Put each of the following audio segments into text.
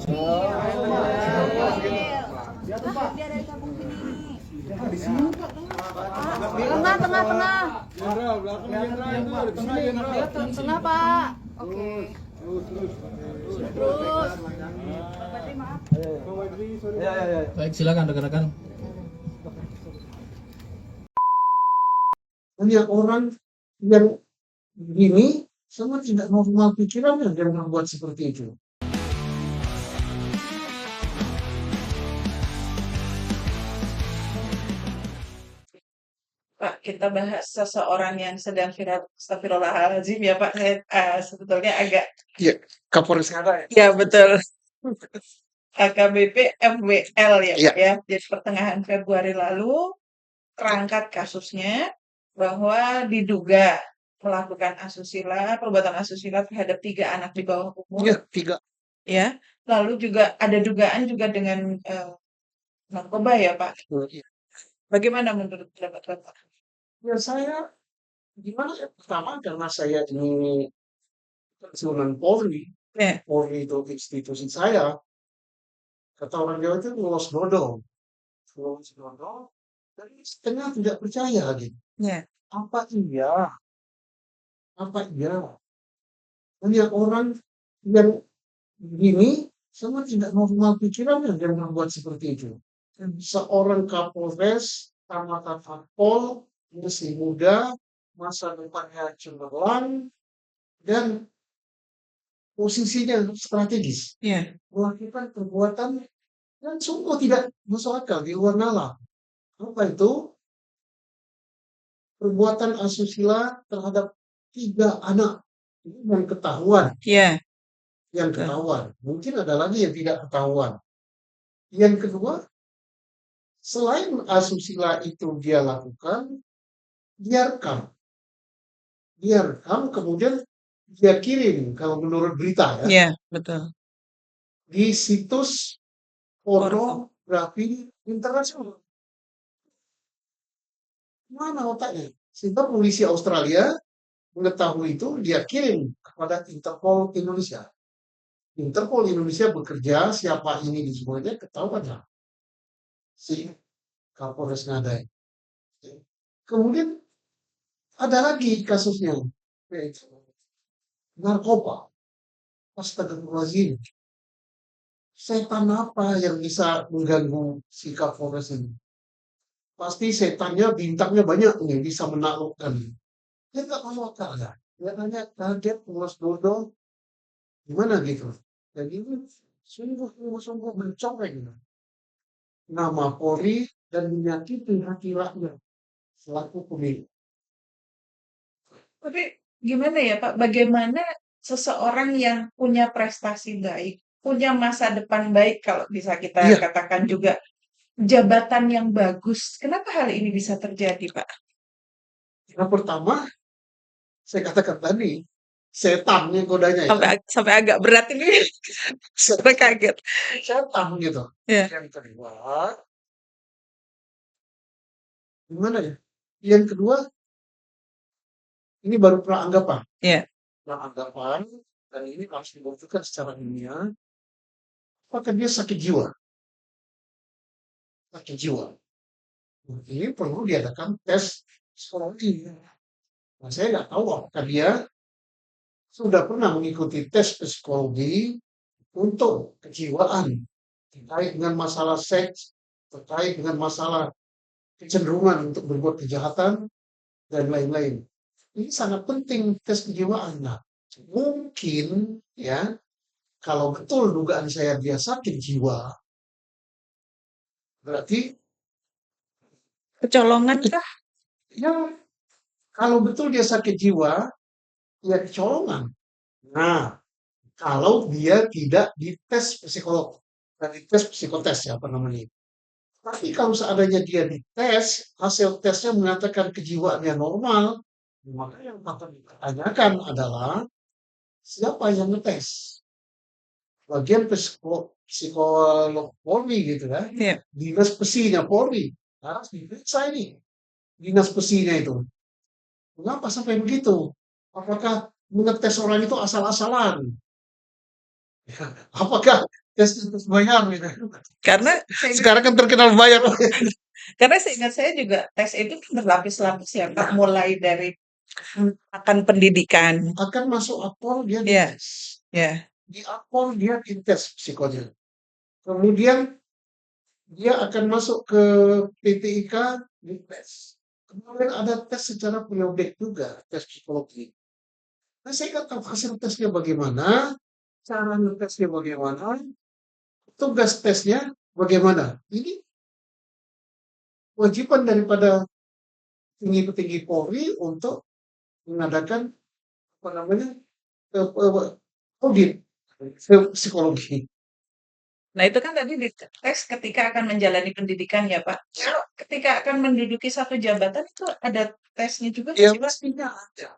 Dia dari kampung sini. Tengah, tengah, tengah. Jenderal, belakang jenderal itu, di tengah jenderal. Tengah, Pak. Oke. Terus. Terus. Berarti maaf. Bang Wadri, sorry. Baik, silakan rekan-rekan. Banyak orang yang begini sama tidak normal pikirannya yang membuat seperti itu. Pak, kita bahas seseorang yang sedang astagfirullahaladzim ya Pak. Saya sebetulnya agak Iya, Kapolres ada ya. ya betul. AKBP MWL ya Iya. Pak ya. Jadi pertengahan Februari lalu terangkat kasusnya bahwa diduga melakukan perbuatan asusila terhadap 3 anak di bawah umur. Iya, 3. Ya. Lalu juga ada dugaan juga dengan narkoba ya Pak. Iya. Bagaimana menurut pendapat Bapak? Ya saya gimana ya? Pertama karena saya ini pensiunan Polri, Ya. Polri itu institusi saya. Kata orang Jawa itu lolos dodol. Dan setengah tidak percaya gitu. Ya. Apa iya? Banyak orang yang begini sama tidak normal pikirannya yang membuat seperti itu. Seorang Kapolres, tamat Akpol, masih muda, masa depannya cemerlang, dan posisinya strategis. Ya. Melakukan perbuatan yang sungguh tidak masuk akal, di luar nalar. Apa itu? Perbuatan asusila terhadap 3 anak. Ini yang ketahuan. Ya. Yang ketahuan. Mungkin ada lagi yang tidak ketahuan. Yang kedua, selain asusila itu dia lakukan, biarkan kemudian dia kirim kalau menurut berita ya, Ya, betul. di situs pornografi internasional. Mana otaknya? Sehingga polisi Australia mengetahui itu, dia kirim kepada Interpol Indonesia. Interpol Indonesia bekerja, siapa ini di semuanya ketahuan lah. Si Kapolres Ngada. Kemudian ada lagi kasusnya, yaitu narkoba. Astagfirullahaladzim. Setan apa yang bisa mengganggu si Kapolres ini? Pasti setannya, bintangnya banyak nih, bisa menaklukkan. Dia nggak masuk akal ya. Dia tanya kaget, pulas bodoh, gimana gitu. Dan ini sungguh mencoreng nama Polri dan menyakiti hati rakyat selaku pemilik. Tapi gimana ya Pak, bagaimana seseorang yang punya prestasi baik, punya masa depan baik kalau bisa kita Iya. katakan juga jabatan yang bagus, kenapa hal ini bisa terjadi Pak? Yang pertama, saya katakan tadi, setan yang godanya ya. Sampai agak berat ini, sampai kaget. Setan gitu. Ya. Yang kedua, gimana ya? Yang kedua, ini baru praanggapan. Ya. Praanggapan, dan ini harus dibuktikan secara ilmiah. Apakah dia sakit jiwa? Sakit jiwa. Ini perlu diadakan tes psikologi. Nah, saya nggak tahu apakah dia sudah pernah mengikuti tes psikologi untuk kejiwaan terkait dengan masalah seks, terkait dengan masalah kecenderungan untuk berbuat kejahatan, dan lain-lain. Ini sangat penting tes kejiwaan. Nah, mungkin ya, kalau betul dugaan saya dia sakit jiwa, berarti Kecolongan kah? ya, kalau betul dia sakit jiwa, ya kecolongan. Nah, kalau dia tidak dites psikolog, dan dites psikotes ya, apa namanya. Tapi kalau seandainya dia dites, hasil tesnya mengatakan kejiwaannya normal, maka yang patut dipertanyakan adalah siapa yang ngetes? Bagian psikolog Polri gitu ya, Ya. dinas pesinya Polri harus diperiksa ini, dinas pesinya itu. Mengapa sampai begitu? Apakah mengetes orang itu asal-asalan? Apakah tes terus bayar gitu. Karena saya Sekarang kan terkenal bayar. karena seingat saya juga tes itu kan berlapis-lapis ya, Kak, mulai dari akan pendidikan. Akan masuk akpol dia Iya, dites. ya. Di akpol dia dites psikonya. Kemudian dia akan masuk ke PTIK dites. Kemudian ada tes secara periodik juga, tes psikologi. Nah, saya nggak tahu hasil tesnya bagaimana, cara ngetesnya bagaimana, tugas tesnya bagaimana. Ini kewajiban daripada tinggi-tinggi Polri untuk mengadakan apa namanya audit psikologi. Nah, itu kan tadi dites ketika akan menjalani pendidikan ya, Pak. Kalau ketika akan menduduki satu jabatan itu ada tesnya juga nggak Ya sih, Pak? pastinya ada.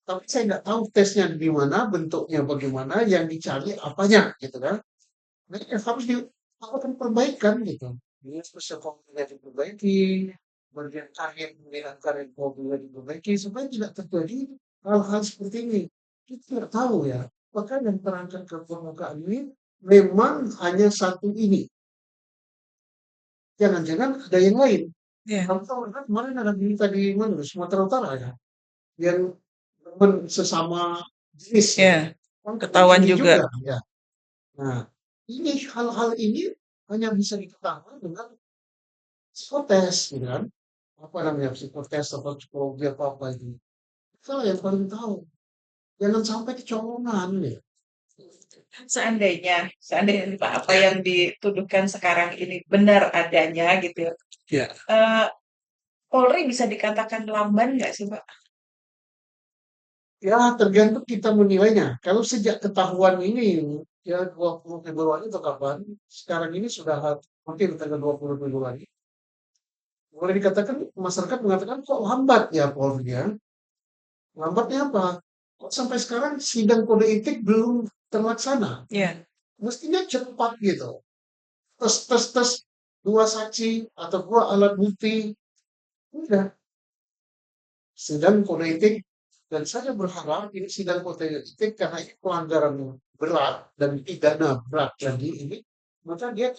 Tapi saya nggak tahu tesnya di mana, bentuknya bagaimana, yang dicari apanya, gitu kan. Nah, harus dilakukan perbaikan gitu. Ini psikologinya diperbaiki, kemudian pemilihan karir mobilnya diperbaiki, supaya tidak terjadi hal-hal seperti ini. Kita tidak tahu ya. Maka yang terangkat ke permukaan ini memang hanya satu ini. Jangan-jangan ada yang lain. Iya. Kamu tahu kan kemarin ada berita di mana? Sumatera Utara ya, yang sesama jenis ya. Iya, Kan ketahuan ini juga. ya. Nah, ini hal-hal ini hanya bisa diketahui dengan psikotes, gitu kan? Apa namanya psikotes atau psikologi apa itu? Itu yang paling tahu. Jangan sampai kecolongan ya. Seandainya nih, Pak, apa yang dituduhkan sekarang ini benar adanya gitu ya. Ya. Eh, Polri bisa dikatakan lamban nggak sih, Pak? Ya, tergantung kita menilainya. Kalau sejak ketahuan ini, ya 20 Februari atau kapan, sekarang ini sudah hampir tanggal 20 Februari, boleh dikatakan masyarakat mengatakan kok lambat ya Polri ya. Lambatnya apa? Kok sampai sekarang sidang kode etik belum terlaksana? Iya. Mestinya cepat gitu. Tes, dua saksi atau dua alat bukti. Udah, sidang kode etik. Dan saya berharap ini sidang kode etik karena ini pelanggaran berat dan pidana berat. Jadi ini, maka dia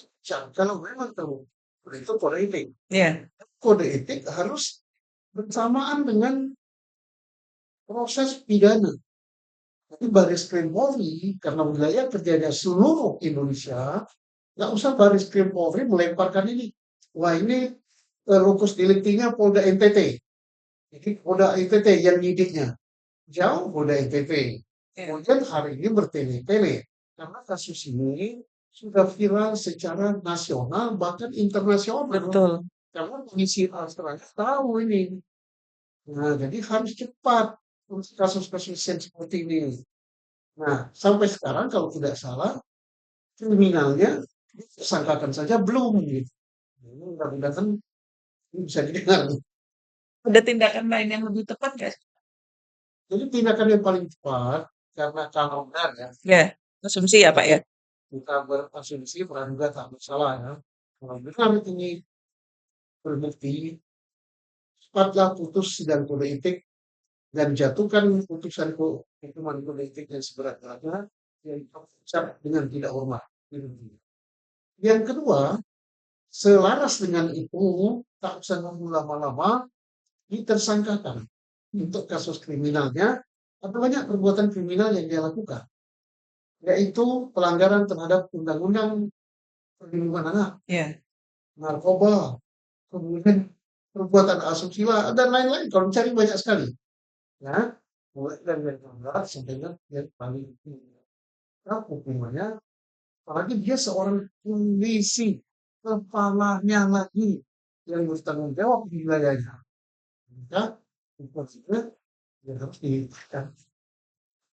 kalau memang tahu itu kode etik. Iya. Kode etik harus bersamaan dengan proses pidana. Tapi Baris Krim Polri, karena wilayah kerjanya seluruh Indonesia, nggak usah Baris Krim Polri melemparkan ini. Wah ini lokus deliktinya Polda NTT. Jadi Polda NTT yang nyidiknya. Jauh Polda NTT. Kemudian hari ini bertele-tele. Karena kasus ini sudah viral secara nasional, bahkan internasional. Betul. Karena polisi Australia tahu ini. Nah, jadi harus cepat untuk kasus-kasus yang seperti ini. Nah, sampai sekarang kalau tidak salah, kriminalnya tersangkakan saja belum gitu. Ini mudah-mudahan ini bisa didengar. Ada tindakan lain yang lebih tepat nggak sih? Jadi tindakan yang paling tepat, karena kalau benar ya, Ya, asumsi ya, Pak ya. kita berasumsi praduga tak bersalah ya. Kalau benar ini terbukti, cepatlah putus sidang kode etik dan jatuhkan putusan hukuman kode etik yang seberat-beratnya yang terucap dengan tidak hormat. Yang kedua, selaras dengan itu, tak usah nunggu lama-lama, ditersangkakan untuk kasus kriminalnya. Ada banyak perbuatan kriminal yang dia lakukan, yaitu pelanggaran terhadap undang-undang perlindungan anak, Iya. narkoba, kemudian perbuatan asusila, dan lain-lain. Kalau cari banyak sekali. Ya, mulai dari yang berat sampai yang paling tinggi. Nah, hukumannya, apalagi dia seorang polisi, kepalanya lagi yang bertanggung jawab di wilayahnya. Maka hukumnya ya harus dihentikan.